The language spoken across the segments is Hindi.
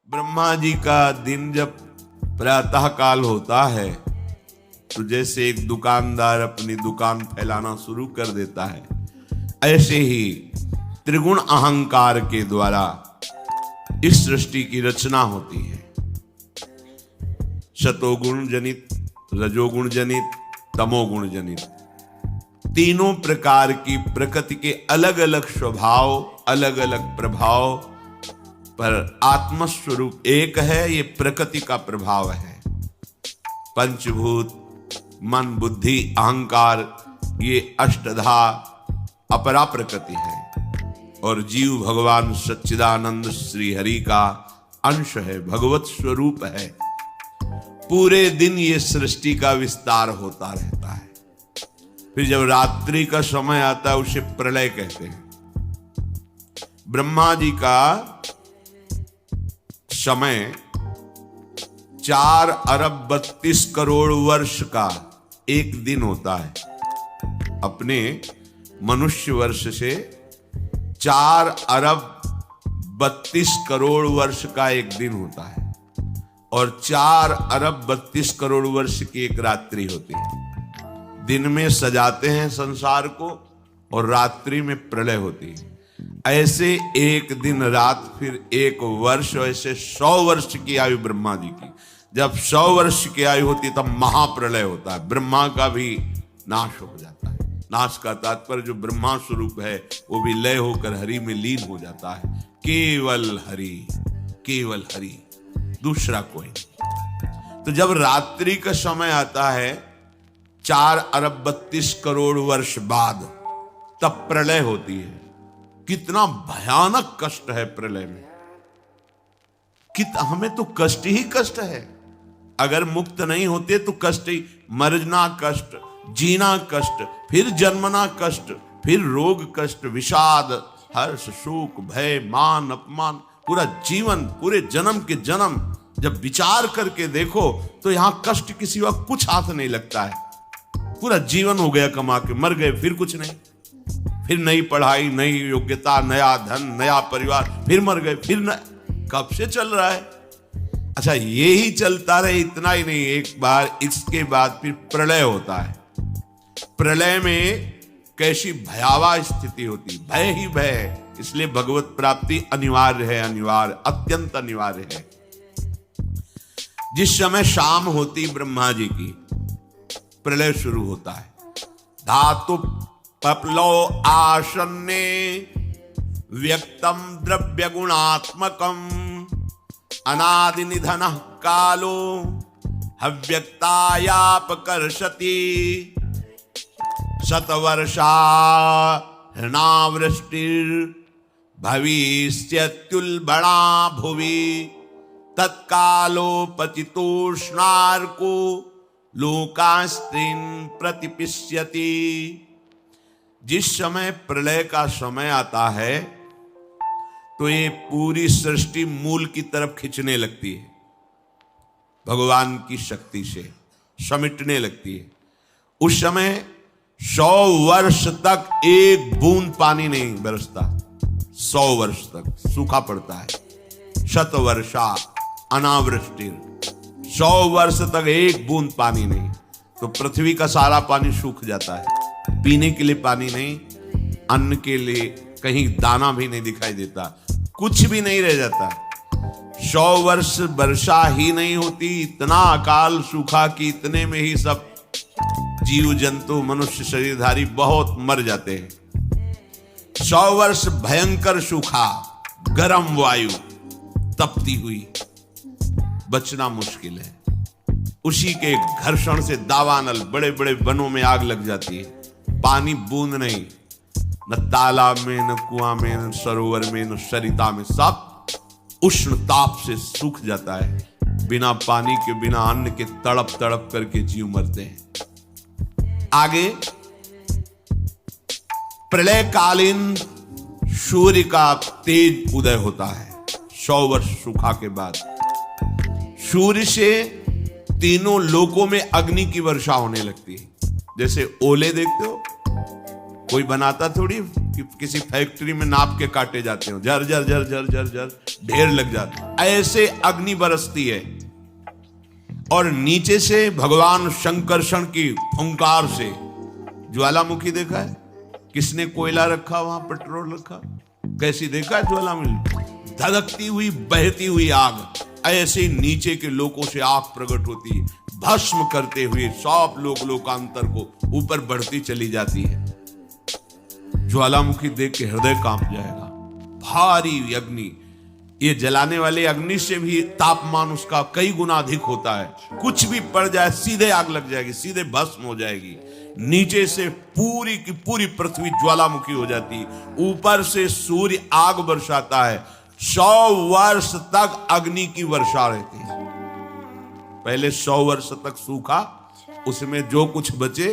ब्रह्मा जी का दिन जब प्रातः काल होता है तो जैसे एक दुकानदार अपनी दुकान फैलाना शुरू कर देता है, ऐसे ही त्रिगुण अहंकार के द्वारा इस सृष्टि की रचना होती है। सतोगुण जनित, रजोगुण जनित, तमोगुण जनित, तीनों प्रकार की प्रकृति के अलग अलग स्वभाव, अलग अलग प्रभाव, पर आत्मस्वरूप एक है। ये प्रकृति का प्रभाव है। पंचभूत, मन, बुद्धि, अहंकार, ये अष्टधा अपरा प्रकृति है और जीव भगवान सच्चिदानंद श्री हरि का अंश है, भगवत स्वरूप है। पूरे दिन ये सृष्टि का विस्तार होता रहता है। फिर जब रात्रि का समय आता है उसे प्रलय कहते हैं। ब्रह्मा जी का समय 4 अरब 32 करोड़ वर्ष का एक दिन होता है। अपने मनुष्य वर्ष से 4 अरब 32 करोड़ वर्ष का एक दिन होता है और 4 अरब 32 करोड़ वर्ष की एक रात्रि होती है। दिन में सजाते हैं संसार को और रात्रि में प्रलय होती है। ऐसे एक दिन रात, फिर एक वर्ष, ऐसे 100 वर्ष की आयु ब्रह्मा जी की। जब 100 वर्ष की आयु होती है तब महाप्रलय होता है। ब्रह्मा का भी नाश हो जाता है। नाश का तात्पर्य जो ब्रह्मा स्वरूप है वो भी लय होकर हरि में लीन हो जाता है। केवल हरि, केवल हरि, दूसरा कोई नहीं। तो जब रात्रि का समय आता है 4 अरब 32 करोड़ वर्ष बाद, तब प्रलय होती है। कितना भयानक कष्ट है प्रलय में। हमें तो कष्ट ही कष्ट है। अगर मुक्त नहीं होते तो कष्ट ही, मरना कष्ट, जीना कष्ट, फिर जन्मना कष्ट, फिर रोग कष्ट, विषाद, हर्ष, शोक, भय, मान, अपमान, पूरा जीवन, पूरे जन्म के जन्म जब विचार करके देखो तो यहां कष्ट किसी वक्त कुछ हाथ नहीं लगता है। पूरा जीवन हो गया कमा के, मर गए, फिर कुछ नहीं, फिर नई पढ़ाई, नई योग्यता, नया धन, नया परिवार, फिर मर गए, फिर कब से चल रहा है। अच्छा, ये ही चलता रहे, इतना ही नहीं, एक बार इसके बाद फिर प्रलय होता है। प्रलय में कैसी भयावह स्थिति होती, भय ही भय है। इसलिए भगवत प्राप्ति अनिवार्य है, अनिवार्य, अत्यंत अनिवार्य है। जिस समय शाम होती ब्रह्मा जी की, प्रलय शुरू होता है। धातु पप्लो आसन्ने व्यक्तम द्रव्य गुणात्मकम अनादि निधनः कालो हव्यक्तायापकर्षति शतवर्षा हृणावृष्टिर् भविष्यत्युल्बणा भुवि तत्कालोपचितोष्णार्को लोकास्त्रीन् प्रतिपिष्यति। जिस समय प्रलय का समय आता है तो ये पूरी सृष्टि मूल की तरफ खिंचने लगती है, भगवान की शक्ति से समेटने लगती है। उस समय 100 वर्ष तक एक बूंद पानी नहीं बरसता। 100 वर्ष तक सूखा पड़ता है। शतवर्षा अनावृष्टि, 100 वर्ष तक एक बूंद पानी नहीं, तो पृथ्वी का सारा पानी सूख जाता है। पीने के लिए पानी नहीं, अन्न के लिए कहीं दाना भी नहीं दिखाई देता, कुछ भी नहीं रह जाता। 100 वर्ष वर्षा ही नहीं होती, इतना अकाल सूखा कि इतने में ही सब जीव जंतु, मनुष्य शरीरधारी बहुत मर जाते हैं। 100 वर्ष भयंकर सूखा, गर्म वायु तपती हुई, बचना मुश्किल है। उसी के घर्षण से दावानल, बड़े बड़े वनों में आग लग जाती है। पानी बूंद नहीं, न तालाब में, न कुआं में, न सरोवर में, न सरिता में, सब उष्ण ताप से सूख जाता है। बिना पानी के, बिना अन्न के तड़प तड़प करके जीव मरते हैं। आगे प्रलय कालीन सूर्य का तेज उदय होता है। 100 वर्ष सूखा के बाद सूर्य से तीनों लोकों में अग्नि की वर्षा होने लगती है। जैसे ओले देखते हो, कोई बनाता थोड़ी, कि किसी फैक्ट्री में नाप के काटे जाते हो, झर झर झर झर झर झर ढेर लग जाते, ऐसे अग्नि बरसती है। और नीचे से भगवान शंकरषण की फुंकार से, ज्वालामुखी देखा है? किसने कोयला रखा वहां, पेट्रोल रखा, कैसी देखा है ज्वालामुखी? धधकती हुई बहती हुई आग, ऐसे नीचे के लोगों से आग प्रकट होती है, भस्म करते हुए सब लोकांतर को ऊपर बढ़ती चली जाती है। ज्वालामुखी देख के हृदय कांप जाएगा। भारी अग्नि, ये जलाने वाले अग्नि से भी तापमान उसका कई गुना अधिक होता है। कुछ भी पड़ जाए सीधे आग लग जाएगी, सीधे भस्म हो जाएगी। नीचे से पूरी की पूरी पृथ्वी ज्वालामुखी हो जाती है, ऊपर से सूर्य आग बरसाता है। 100 वर्ष तक अग्नि की वर्षा रहती है। पहले 100 वर्ष तक सूखा, उसमें जो कुछ बचे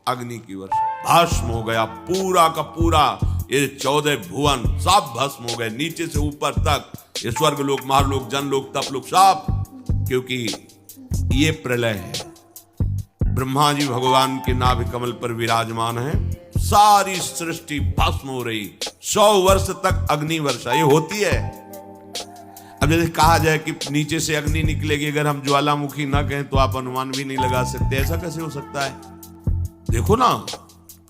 अग्नि की वर्षा, भस्म हो गया पूरा का पूरा। ये 14 भुवन सब भस्म हो गए, नीचे से ऊपर तक। ये स्वर्ग लोक, महालोक, जनलोक, तपलोक सब, क्योंकि ये प्रलय है। ब्रह्मा जी भगवान के नाभि कमल पर विराजमान है, सारी सृष्टि भस्म हो रही। 100 वर्ष तक अग्नि वर्षा ये होती है। अब जैसे कहा जाए कि नीचे से अग्नि निकलेगी, अगर हम ज्वालामुखी ना कहें तो आप अनुमान भी नहीं लगा सकते। ऐसा कैसे हो सकता है? देखो ना,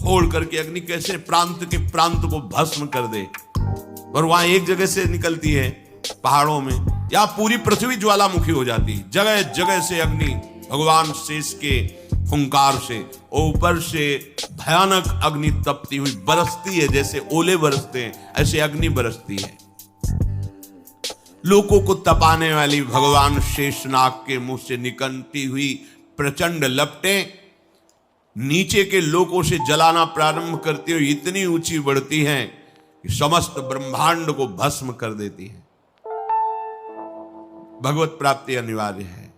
फोड़ करके अग्नि कैसे प्रांत के प्रांत को भस्म कर दे। और वहां एक जगह से निकलती है पहाड़ों में, या पूरी पृथ्वी ज्वालामुखी हो जाती है। जगह जगह से अग्नि भगवान शेष के फुंकार से, ऊपर से भयानक अग्नि तपती हुई बरसती है। जैसे ओले बरसते हैं ऐसे अग्नि बरसती है। लोगों को तपाने वाली भगवान शेषनाग के मुंह से निकलती हुई प्रचंड लपटें नीचे के लोगों से जलाना प्रारंभ करती हुई इतनी ऊंची बढ़ती हैं कि समस्त ब्रह्मांड को भस्म कर देती है। भगवत प्राप्ति अनिवार्य है।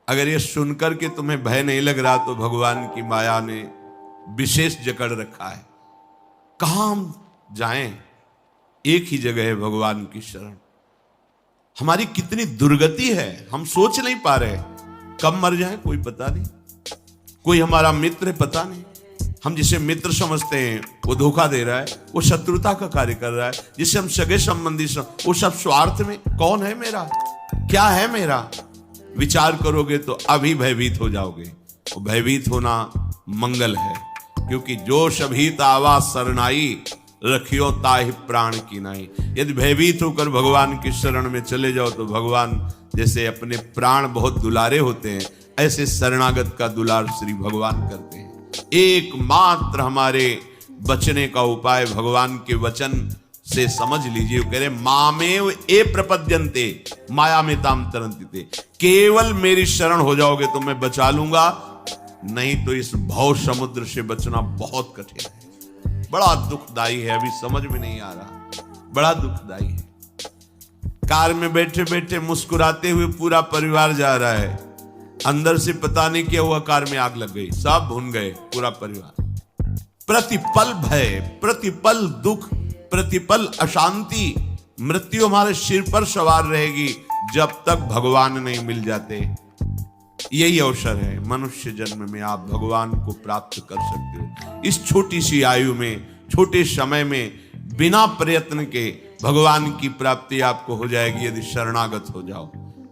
अगर ये सुनकर के तुम्हें भय नहीं लग रहा तो भगवान की माया ने विशेष जकड़ रखा है। कहां हम जाएं? एक ही जगह है भगवान की शरण। हमारी कितनी दुर्गति है, हम सोच नहीं पा रहे। कब मर जाए कोई पता नहीं। कोई हमारा मित्र है पता नहीं। हम जिसे मित्र समझते हैं वो धोखा दे रहा है, वो शत्रुता का कार्य कर रहा है। जिसे हम सगे संबंधी वो सब स्वार्थ में। कौन है मेरा, क्या है मेरा? विचार करोगे तो अभी भयभीत हो जाओगे। वो भयभीत होना मंगल है, क्योंकि जो शभीत आवा सरनाई, रखियो ताहि प्राण की नाई। यदि भयभीत होकर भगवान की शरण में चले जाओ तो भगवान जैसे अपने प्राण बहुत दुलारे होते हैं, ऐसे शरणागत का दुलार श्री भगवान करते हैं। एकमात्र हमारे बचने का उपाय भगवान के वचन से समझ लीजिए। वो कह रहे मामेव ए प्रपद्यन्ते माया में ताम तरन्ति। केवल मेरी शरण हो जाओगे तो मैं बचा लूंगा, नहीं तो इस भव समुद्र से बचना बहुत कठिन है। बड़ा दुखदाई है, अभी समझ में नहीं आ रहा, बड़ा दुखदाई है। कार में बैठे बैठे मुस्कुराते हुए पूरा परिवार जा रहा है, अंदर से पता नहीं क्या हुआ, कार में आग लग गई, सब भुन गए पूरा परिवार। प्रतिपल भय, प्रतिपल दुख, प्रतिपल अशांति, मृत्यु हमारे सिर पर सवार रहेगी जब तक भगवान नहीं मिल जाते। यही अवसर है मनुष्य जन्म में, आप भगवान को प्राप्त कर सकते हो। इस छोटी सी आयु में, छोटे समय में, बिना प्रयत्न के भगवान की प्राप्ति आपको हो जाएगी यदि शरणागत हो जाओ,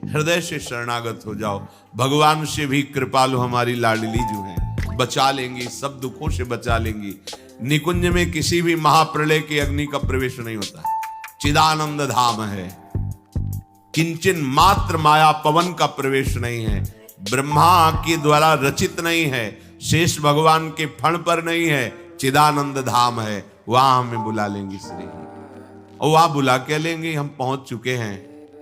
हृदय से शरणागत हो जाओ। भगवान से भी कृपालु हमारी लाडली जो है, बचा लेंगी, सब दुखों से बचा लेंगी। निकुंज में किसी भी महाप्रलय की अग्नि का प्रवेश नहीं होता, चिदानंद धाम है। किंचन मात्र माया पवन का प्रवेश नहीं है, ब्रह्मा के द्वारा रचित नहीं है, शेष भगवान के फण पर नहीं है, चिदानंद धाम है। वहां हमें बुला लेंगी श्री, और वहां बुला के लेंगे। हम पहुंच चुके हैं,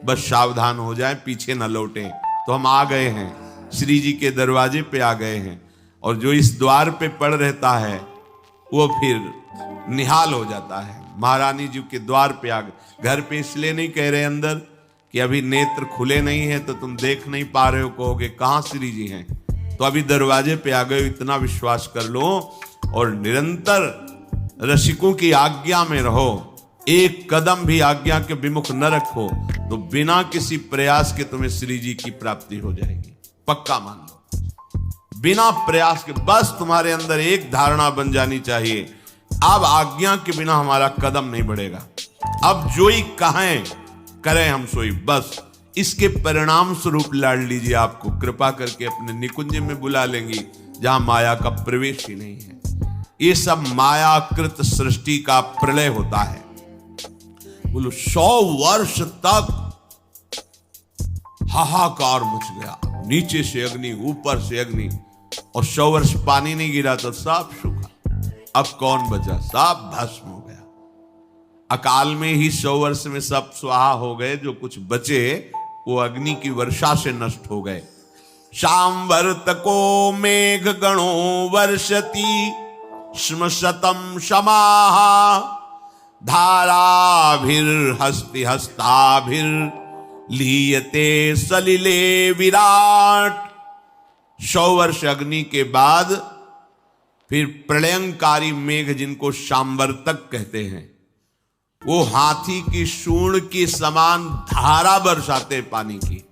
बस सावधान हो जाएं, पीछे न लौटें। तो हम आ गए हैं, श्री जी के दरवाजे पे आ गए हैं। और जो इस द्वार पे पड़ रहता है वो फिर निहाल हो जाता है। महारानी जी के द्वार पे आ गए। घर पे इसलिए नहीं कह रहे अंदर कि अभी नेत्र खुले नहीं है तो तुम देख नहीं पा रहे हो, कहोगे कहां श्री जी हैं। तो अभी दरवाजे पे आ गए, इतना विश्वास कर लो और निरंतर रसिकों की आज्ञा में रहो। एक कदम भी आज्ञा के विमुख न रखो तो बिना किसी प्रयास के तुम्हें श्री जी की प्राप्ति हो जाएगी, पक्का मान लो। बिना प्रयास के, बस तुम्हारे अंदर एक धारणा बन जानी चाहिए अब आज्ञा के बिना हमारा कदम नहीं बढ़ेगा। अब जो ही कहें करें हम सोई, बस इसके परिणाम स्वरूप लाडली जी आपको कृपा करके अपने निकुंज में बुला लेंगी, जहां माया का प्रवेश ही नहीं है। ये सब मायाकृत सृष्टि का प्रलय होता है। बोलो 100 वर्ष तक हाहाकार मच गया, नीचे से अग्नि ऊपर से अग्नि, और 100 वर्ष पानी नहीं गिरा तो सब सूखा। अब कौन बचा? सब भस्म हो गया। अकाल में ही 100 वर्ष में सब स्वाहा हो गए। जो कुछ बचे वो अग्नि की वर्षा से नष्ट हो गए। शांवर्तको मेघ गणो वर्षति श्मशतम समाहा धाराभिर्हस्ति हस्ताभिर लीयते सलिले विराट। 100 वर्ष अग्नि के बाद फिर प्रलयंकारी मेघ, जिनको शांवर्तक कहते हैं, वो हाथी की सूंड के समान धारा बरसाते पानी की।